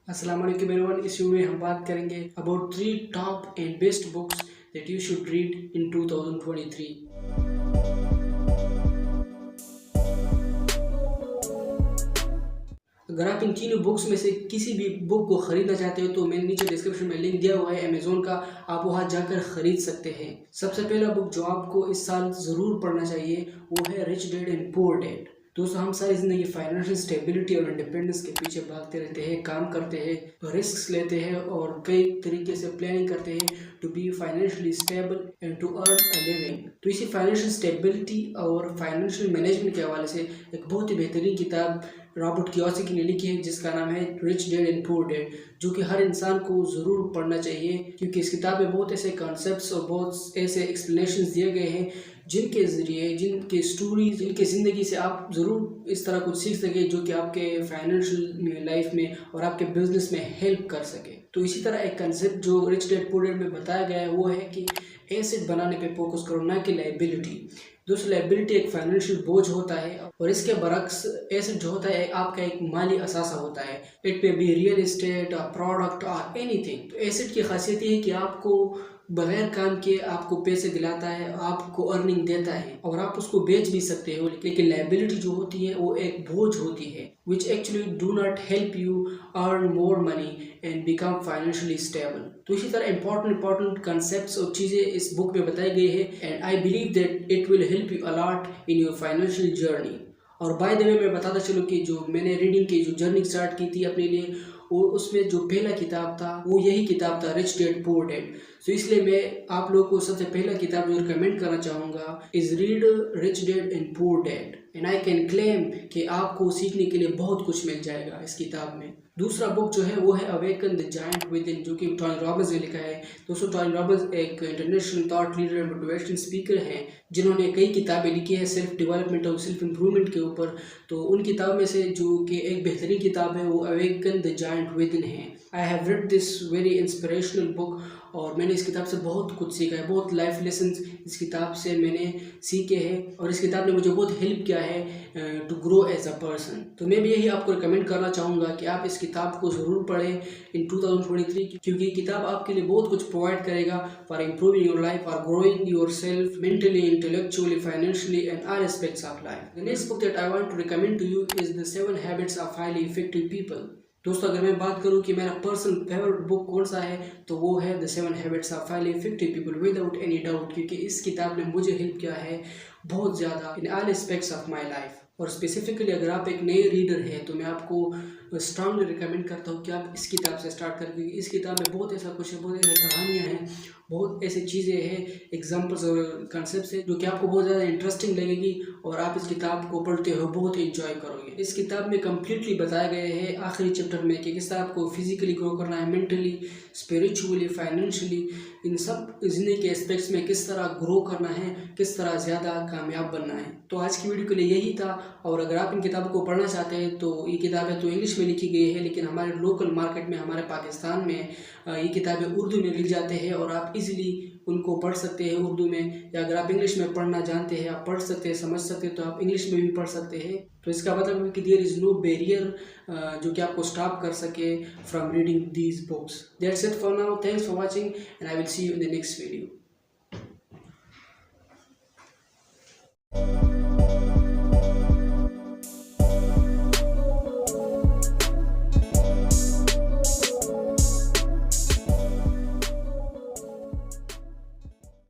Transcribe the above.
अस्सलाम वालेकुम एवरीवन। इस वीडियो में हम बात करेंगे about 3 top and best books that you should read in 2023। अगर आप इन तीनों बुक्स में से किसी भी बुक को खरीदना चाहते हो तो मैंने नीचे डिस्क्रिप्शन में लिंक दिया हुआ है अमेजोन का, आप वहां जाकर खरीद सकते हैं। सबसे पहला बुक जो आपको इस साल ज़रूर पढ़ना चाहिए वो है rich dad and poor dad. दोस्तों, हम सारी ज़िंदगी फाइनेंशियल स्टेबिलिटी और इंडिपेंडेंस के पीछे भागते रहते हैं, काम करते हैं, रिस्क लेते हैं और कई तरीके से प्लानिंग करते हैं to be financially stable and to earn a living. तो इसी फाइनेंशियल स्टेबिलिटी और फाइनेंशियल मैनेजमेंट के हवाले से एक बहुत ही बेहतरीन किताब रॉबर्ट कियोसाकी ने लिखी है जिसका नाम है rich dad and poor dad, जो कि हर इंसान को ज़रूर पढ़ना चाहिए क्योंकि इस किताब में बहुत ऐसे कॉन्सेप्ट्स और बहुत ऐसे एक्सप्लेनेशंस दिए गए हैं जिनके ज़रिए, जिनके स्टोरीज, जिनके ज़िंदगी से आप ज़रूर इस तरह कुछ सीख सके जो कि आपके फाइनेंशियल लाइफ में और आपके बिजनेस में हेल्प कर सके। तो इसी तरह एक कंसेप्ट जो रिच डैड पुअर डैड में बताया गया है वो है कि एसेट बनाने पे फोकस करो, ना कि लाइबिलिटी। दोस्तों, लाइबिलिटी एक फाइनेंशियल बोझ होता है और इसके बरक्स एसेट जो होता है आपका एक माली असासा होता है। इट पे बी रियल एस्टेट, प्रोडक्ट और एनीथिंग। तो एसेट की खासियत ये है कि आपको बगैर काम के आपको पैसे दिलाता है, आपको अर्निंग देता है और आप उसको बेच भी सकते हो। लेकिन लाइबिलिटी जो होती है वो एक बोझ होती है which actually do not help you earn more money and become financially stable. तो इसी तरह इंपॉर्टेंट कंसेप्ट्स और चीज़ें इस बुक में बताई गई है and I believe that it will help you a lot in your financial journey. और बाय द वे मैं बताता चलूँ कि जो मैंने रीडिंग की जो जर्नी स्टार्ट की थी अपने लिए, और उसमें जो पहला किताब था वो यही किताब था रिच डैड पुअर डैड। तो इसलिए मैं आप लोगों को सबसे पहला किताब जो रिकमेंड करना चाहूँगा is read rich dad and poor dad and I can claim कि आपको सीखने के लिए बहुत कुछ मिल जाएगा इस किताब में। दूसरा बुक जो है वो है awaken the giant with in, जो कि टोनी रॉबिन्स ने लिखा है। दोस्तों, टोनी रॉबिन्स एक international thought leader and motivation speaker हैं जिन्होंने कई किताबें लिखी है सेल्फ डेवलपमेंट और सेल्फ इम्प्रूवमेंट के ऊपर। तो उन किताब में से जो कि एक बेहतरीन किताब है वो awaken the giant within है। I have read this very inspirational book और मैंने इस किताब से बहुत कुछ सीखा है, बहुत लाइफ लेसन्स इस किताब से मैंने सीखे हैं और इस किताब ने मुझे बहुत हेल्प किया है to grow as a person. तो मैं भी यही आपको रिकमेंड करना चाहूँगा कि आप इस किताब को ज़रूर पढ़ें इन 2023 क्योंकि ये किताब आपके लिए बहुत कुछ प्रोवाइड करेगा for improving your life, for growing yourself mentally, intellectually, financially and all aspects of life. The next book that I want to recommend to you is the 7 habits of highly effective people. दोस्तों, अगर मैं बात करूं कि मेरा personal favourite book कौन सा है तो वो है the 7 habits of highly effective people without any doubt, क्योंकि इस किताब ने मुझे हेल्प किया है बहुत ज़्यादा in all aspects of my life. और स्पेसिफिकली अगर आप एक नए रीडर हैं तो मैं आपको स्ट्रांगली रिकमेंड करता हूँ कि आप इस किताब से स्टार्ट करें क्योंकि इस किताब में बहुत ऐसा कुछ है, बहुत ऐसी कहानियाँ हैं, बहुत ऐसी चीज़ें हैं, एग्जाम्पल्स और कंसेप्ट है जो कि आपको बहुत ज़्यादा इंटरेस्टिंग लगेगी और आप इस किताब को पढ़ते हो बहुत इंजॉय करोगे। इस किताब में कम्प्लीटली बताया गया है आखिरी चैप्टर में कि किस तरह आपको फिजिकली ग्रो करना है, मेंटली, स्पिरिचुअली, फाइनेंशियली, इन सब ज़िंदगी के एस्पेक्ट्स में किस तरह ग्रो करना है, किस तरह ज़्यादा कामयाब बनना है। तो आज की वीडियो के लिए यही था और अगर आप इन किताबों को पढ़ना चाहते हैं तो ये किताबें तो इंग्लिश में लिखी गई है लेकिन हमारे लोकल मार्केट में, हमारे पाकिस्तान में ये किताबें उर्दू में मिल जाते हैं और आप इजीली उनको पढ़ सकते हैं उर्दू में, या अगर आप इंग्लिश में पढ़ना जानते हैं, आप पढ़ सकते हैं, समझ सकते हैं तो आप इंग्लिश में भी पढ़ सकते हैं। तो इसका मतलब है कि देयर इज़ नो बैरियर जो कि आपको स्टॉप कर सके from reading these books. That's it for now, thanks for watching and I will see you in the next video.